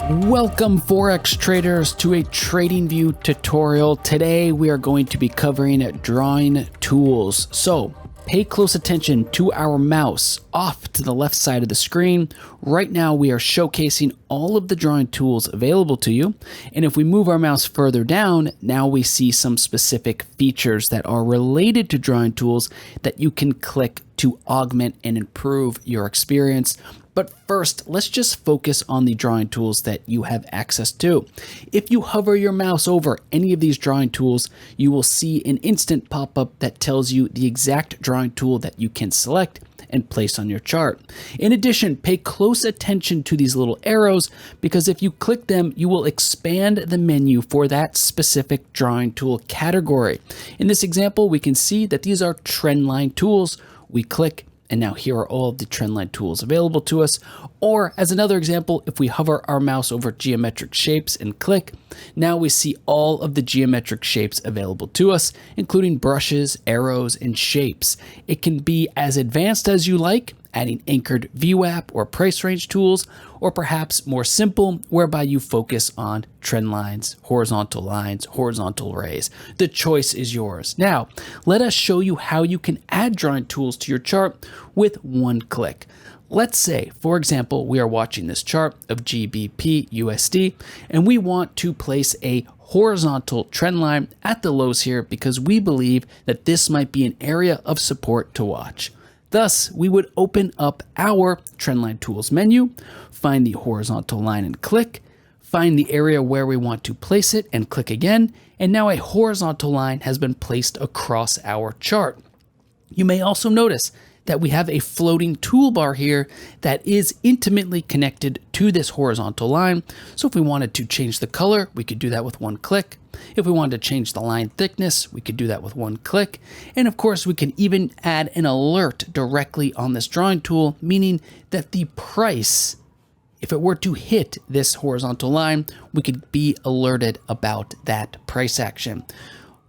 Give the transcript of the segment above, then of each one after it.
Welcome Forex traders to a TradingView tutorial. Today we are going to be covering drawing tools. So pay close attention to our mouse off to the left side of the screen. Right now we are showcasing all of the drawing tools available to you. And if we move our mouse further down, now we see some specific features that are related to drawing tools that you can click to augment and improve your experience. But first, let's just focus on the drawing tools that you have access to. If you hover your mouse over any of these drawing tools, you will see an instant pop-up that tells you the exact drawing tool that you can select and place on your chart. In addition, pay close attention to these little arrows because if you click them, you will expand the menu for that specific drawing tool category. In this example, we can see that these are trendline tools. We click, and now here are all of the trendline tools available to us. Or as another example, if we hover our mouse over geometric shapes and click, now we see all of the geometric shapes available to us, including brushes, arrows, and shapes. It can be as advanced as you like, adding anchored VWAP or price range tools, or perhaps more simple, whereby you focus on trend lines, horizontal rays. The choice is yours. Now, let us show you how you can add drawing tools to your chart with one click. Let's say, for example, we are watching this chart of GBP USD, and we want to place a horizontal trend line at the lows here because we believe that this might be an area of support to watch. Thus, we would open up our Trendline Tools menu, find the horizontal line and click, find the area where we want to place it and click again, and now a horizontal line has been placed across our chart. You may also notice that we have a floating toolbar here that is intimately connected to this horizontal line. So if we wanted to change the color, we could do that with one click. If we wanted to change the line thickness, we could do that with one click. And of course, we can even add an alert directly on this drawing tool, meaning that the price, if it were to hit this horizontal line, we could be alerted about that price action.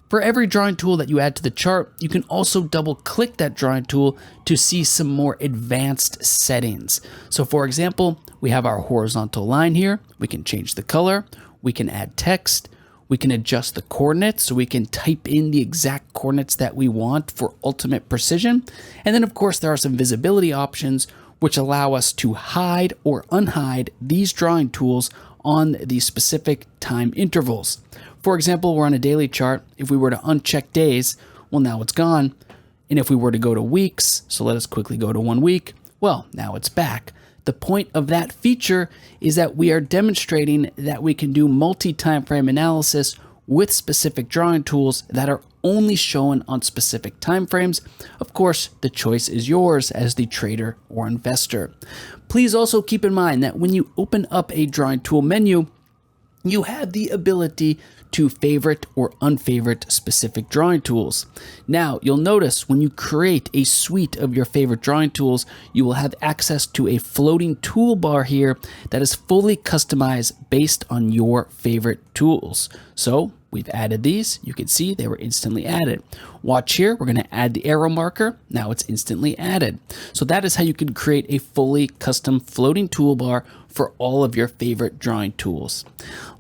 For every drawing tool that you add to the chart, you can also double click that drawing tool to see some more advanced settings. So for example, we have our horizontal line here. We can change the color. We can add text. We can adjust the coordinates so we can type in the exact coordinates that we want for ultimate precision. And then of course, there are some visibility options which allow us to hide or unhide these drawing tools on the specific time intervals. For example, we're on a daily chart. If we were to uncheck days, well, now it's gone. And if we were to go to weeks, so let us quickly go to 1 week, well, now it's back. The point of that feature is that we are demonstrating that we can do multi-time frame analysis with specific drawing tools that are only shown on specific time frames. Of course, the choice is yours as the trader or investor. Please also keep in mind that when you open up a drawing tool menu, you have the ability to favorite or unfavorite specific drawing tools. Now, you'll notice when you create a suite of your favorite drawing tools, you will have access to a floating toolbar here that is fully customized based on your favorite tools. So we've added these. You can see they were instantly added. Watch here, we're going to add the arrow marker. Now it's instantly added. So that is how you can create a fully custom floating toolbar for all of your favorite drawing tools.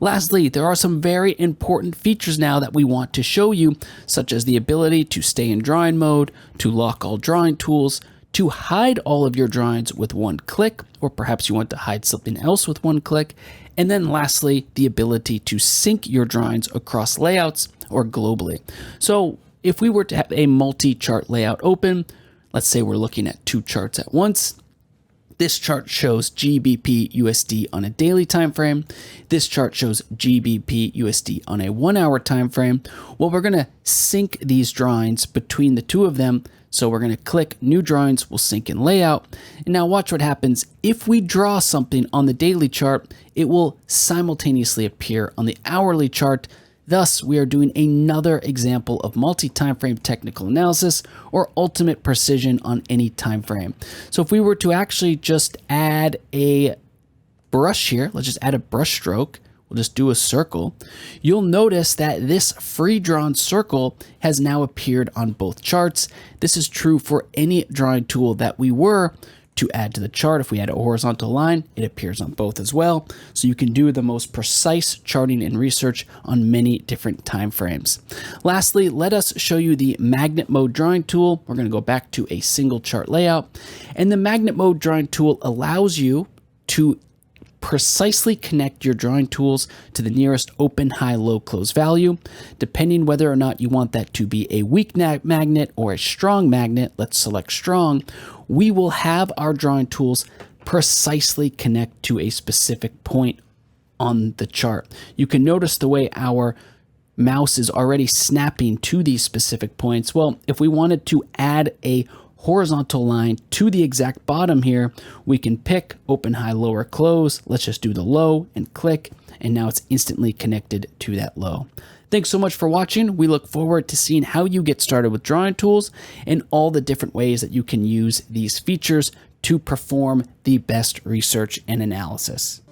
Lastly, there are some very important features now that we want to show you, such as the ability to stay in drawing mode, to lock all drawing tools, to hide all of your drawings with one click, or perhaps you want to hide something else with one click. And then lastly, the ability to sync your drawings across layouts or globally. So if we were to have a multi-chart layout open, let's say we're looking at two charts at once. This chart shows GBP USD on a daily time frame. This chart shows GBP USD on a 1 hour time frame. Well, we're going to sync these drawings between the two of them. So we're going to click new drawings, we'll sync in layout. And now watch what happens. If we draw something on the daily chart, it will simultaneously appear on the hourly chart. Thus, we are doing another example of multi-time frame technical analysis or ultimate precision on any time frame. So if we were to actually just add a brush here, let's just add a brush stroke. We'll just do a circle. You'll notice that this free drawn circle has now appeared on both charts. This is true for any drawing tool that we were to add to the chart. If we add a horizontal line, it appears on both as well. So you can do the most precise charting and research on many different time frames. Lastly, let us show you the magnet mode drawing tool. We're going to go back to a single chart layout, and the magnet mode drawing tool allows you to precisely connect your drawing tools to the nearest open, high, low, close value. Depending whether or not you want that to be a weak magnet or a strong magnet, let's select strong, we will have our drawing tools precisely connect to a specific point on the chart. You can notice the way our mouse is already snapping to these specific points. Well, if we wanted to add a horizontal line to the exact bottom here, we can pick open, high, lower, close. Let's just do the low and click, and now it's instantly connected to that low. Thanks so much for watching. We look forward to seeing how you get started with drawing tools and all the different ways that you can use these features to perform the best research and analysis.